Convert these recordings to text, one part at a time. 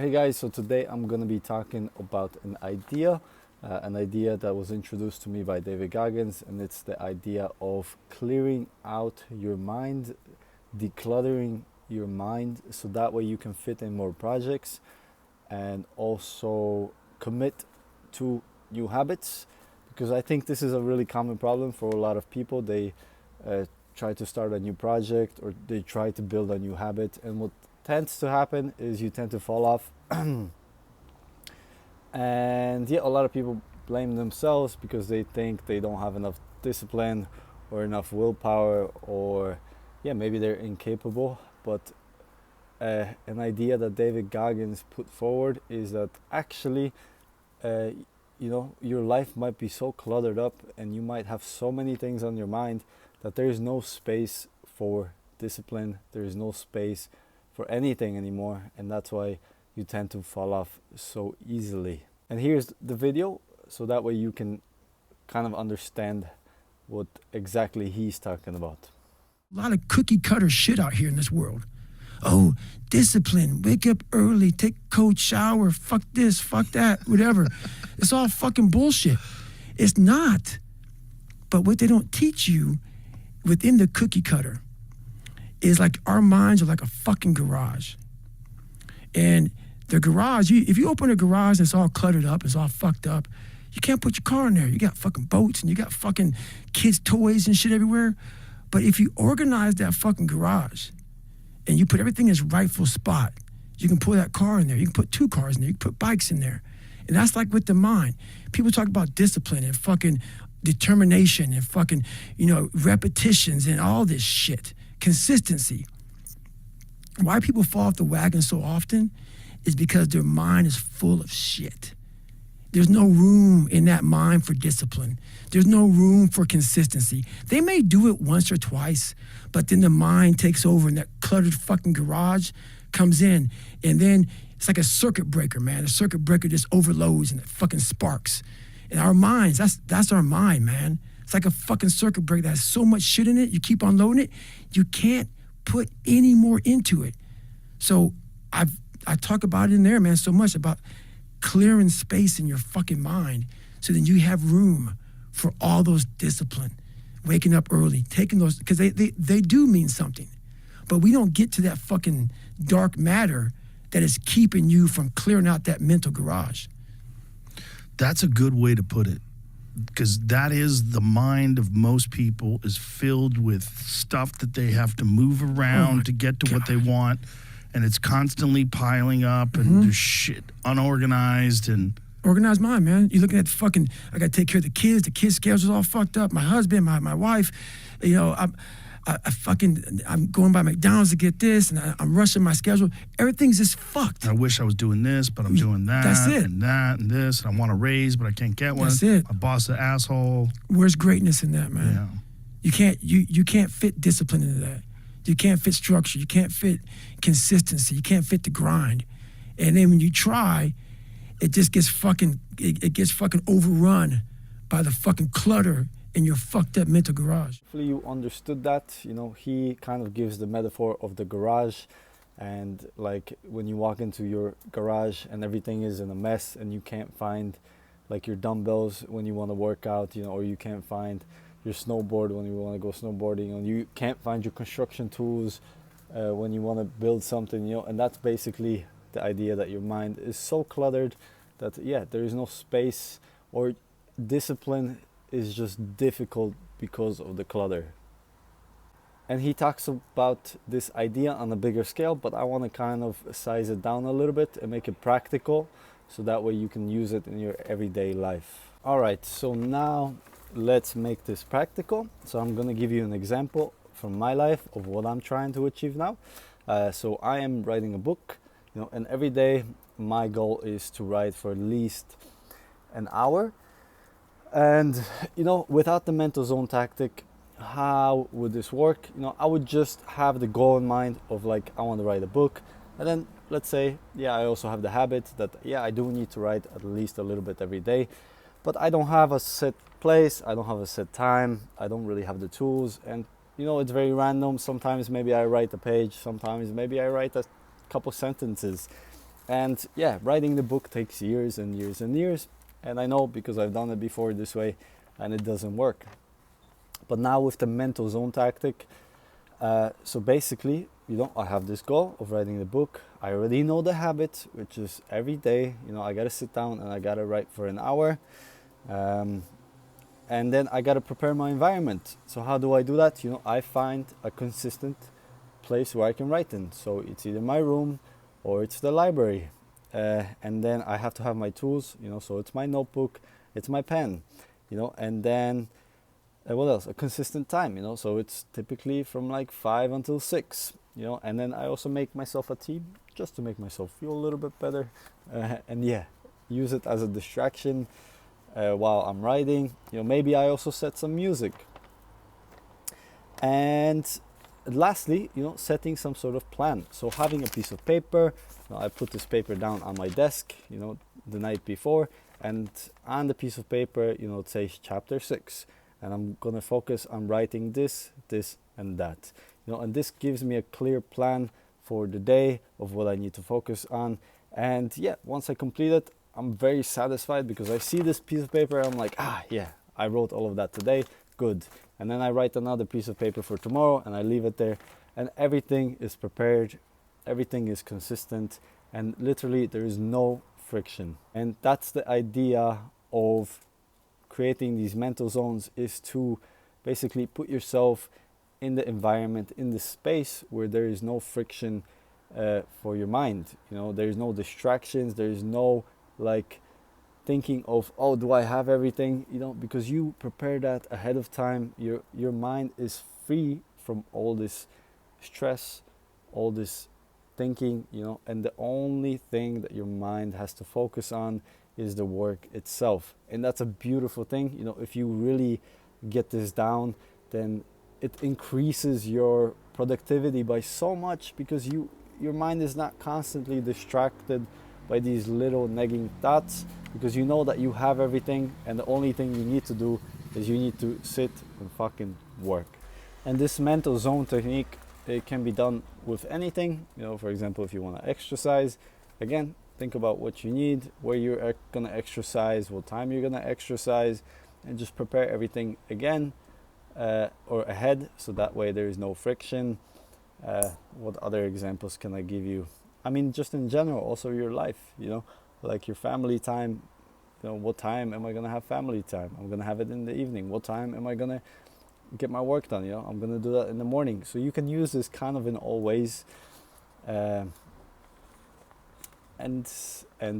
Hey guys, so today I'm going to be talking about an idea that was introduced to me by David Goggins, and it's the idea of clearing out your mind, decluttering your mind, so that way you can fit in more projects and also commit to new habits, because I think this is a really common problem for a lot of people. They try to start a new project or they try to build a new habit, and what tends to happen is you tend to fall off. And yeah, a lot of people blame themselves because they think they don't have enough discipline or enough willpower, or yeah, maybe they're incapable. But an idea that David Goggins put forward is that actually your life might be so cluttered up and you might have so many things on your mind that there is no space for discipline, there is no space for anything anymore, and that's why you tend to fall off so easily. And here's the video, so that way you can kind of understand what exactly he's talking about. A lot of cookie cutter shit out here in this world. Oh, discipline, wake up early, take a cold shower, fuck this, fuck that, whatever. It's all fucking bullshit. It's not. But what they don't teach you within the cookie cutter is like our minds are like a fucking garage. And the garage, if you open a garage and it's all cluttered up, it's all fucked up, you can't put your car in there. You got fucking boats and you got fucking kids' toys and shit everywhere. But if you organize that fucking garage and you put everything in its rightful spot, you can put that car in there. You can put two cars in there. You can put bikes in there. And that's like with the mind. People talk about discipline and fucking determination and fucking, repetitions and all this shit. Consistency. Why people fall off the wagon so often is because their mind is full of shit. There's no room in that mind for discipline. There's no room for consistency. They may do it once or twice, but then the mind takes over and that cluttered fucking garage comes in, and then it's like a circuit breaker, man. A circuit breaker just overloads and it fucking sparks. And our minds, that's our mind, man. It's like a fucking circuit breaker that has so much shit in it, you keep on loading it, you can't put any more into it. So I talk about it in there, man, so much about clearing space in your fucking mind so then you have room for all those discipline, waking up early, taking those, because they do mean something. But we don't get to that fucking dark matter that is keeping you from clearing out that mental garage. That's a good way to put it, because that is the mind of most people, is filled with stuff that they have to move around to get to what they want, and it's constantly piling up, and there's shit unorganized. And organized mind, man. You're looking at fucking, I gotta take care of the kids' schedule's all fucked up, my husband, my wife, I'm going by McDonald's to get this, and I'm rushing my schedule. Everything's just fucked. I wish I was doing this, but I'm doing that. That's it. And that and this, and I want a raise, but I can't get one. That's it. My boss is an asshole. Where's greatness in that, man? Yeah. You can't fit discipline into that. You can't fit structure. You can't fit consistency. You can't fit the grind. And then when you try, it just gets fucking overrun by the fucking clutter in your fucked up mental garage. Hopefully you understood that. He kind of gives the metaphor of the garage, and like when you walk into your garage and everything is in a mess and you can't find like your dumbbells when you want to work out, or you can't find your snowboard when you want to go snowboarding, and you can't find your construction tools when you want to build something, and that's basically the idea, that your mind is so cluttered that there is no space, or discipline is just difficult because of the clutter. And he talks about this idea on a bigger scale, but I want to kind of size it down a little bit and make it practical, so that way you can use it in your everyday life. All right, so now let's make this practical. So I'm going to give you an example from my life of what I'm trying to achieve now. So I am writing a book, and every day my goal is to write for at least an hour. And without the mental zone tactic, how would this work? I would just have the goal in mind of like, I want to write a book, and then let's say I also have the habit that I do need to write at least a little bit every day, but I don't have a set place, I don't have a set time, I don't really have the tools, and it's very random. Sometimes maybe I write a page, sometimes maybe I write a couple sentences, And yeah, writing the book takes years and years and years, and I know because I've done it before this way and it doesn't work. But now with the mental zone tactic, so basically, I have this goal of writing the book. I already know the habit, which is every day, I gotta sit down and I gotta write for an hour. And then I gotta prepare my environment. So how do I do that? I find a consistent place where I can write in. So it's either my room or it's the library. And then I have to have my tools, so it's my notebook, it's my pen, and then what else? A consistent time, so it's typically from like 5 until 6, and then I also make myself a tea just to make myself feel a little bit better. And yeah, use it as a distraction while I'm writing. Maybe I also set some music. And lastly, setting some sort of plan. So having a piece of paper, I put this paper down on my desk, the night before, and on the piece of paper, it says chapter 6, and I'm gonna focus on writing this, and that, and this gives me a clear plan for the day of what I need to focus on. And yeah, once I complete it, I'm very satisfied because I see this piece of paper, I'm like, yeah, I wrote all of that today, good. And then I write another piece of paper for tomorrow and I leave it there, and everything is prepared, everything is consistent, and literally there is no friction. And that's the idea of creating these mental zones, is to basically put yourself in the environment, in the space where there is no friction for your mind. There is no distractions, there is no like thinking of, oh, do I have everything? Because you prepare that ahead of time, your mind is free from all this stress, all this thinking, and the only thing that your mind has to focus on is the work itself. And that's a beautiful thing. If you really get this down, then it increases your productivity by so much, because your mind is not constantly distracted by these little nagging thoughts, because you know that you have everything, and the only thing you need to do is you need to sit and fucking work. And this mental zone technique, it can be done with anything. For example, if you want to exercise, again, think about what you need, where you're going to exercise, what time you're going to exercise, and just prepare everything again or ahead, so that way there is no friction. What other examples can I give you? I mean, just in general, also your life, like your family time. What time am I going to have family time? I'm going to have it in the evening. What time am I going to get my work done? I'm going to do that in the morning. So you can use this kind of in all ways. And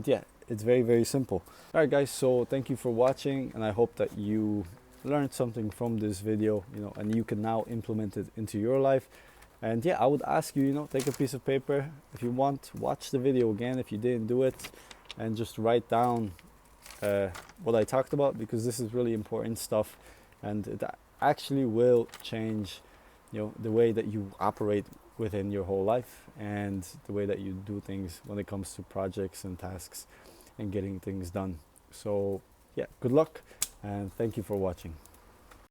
yeah, it's very, very simple. All right, guys, so thank you for watching, and I hope that you learned something from this video, and you can now implement it into your life. And yeah, I would ask you, take a piece of paper if you want, watch the video again if you didn't do it, and just write down what I talked about, because this is really important stuff, and it actually will change, the way that you operate within your whole life, and the way that you do things when it comes to projects and tasks and getting things done. So yeah, good luck, and thank you for watching.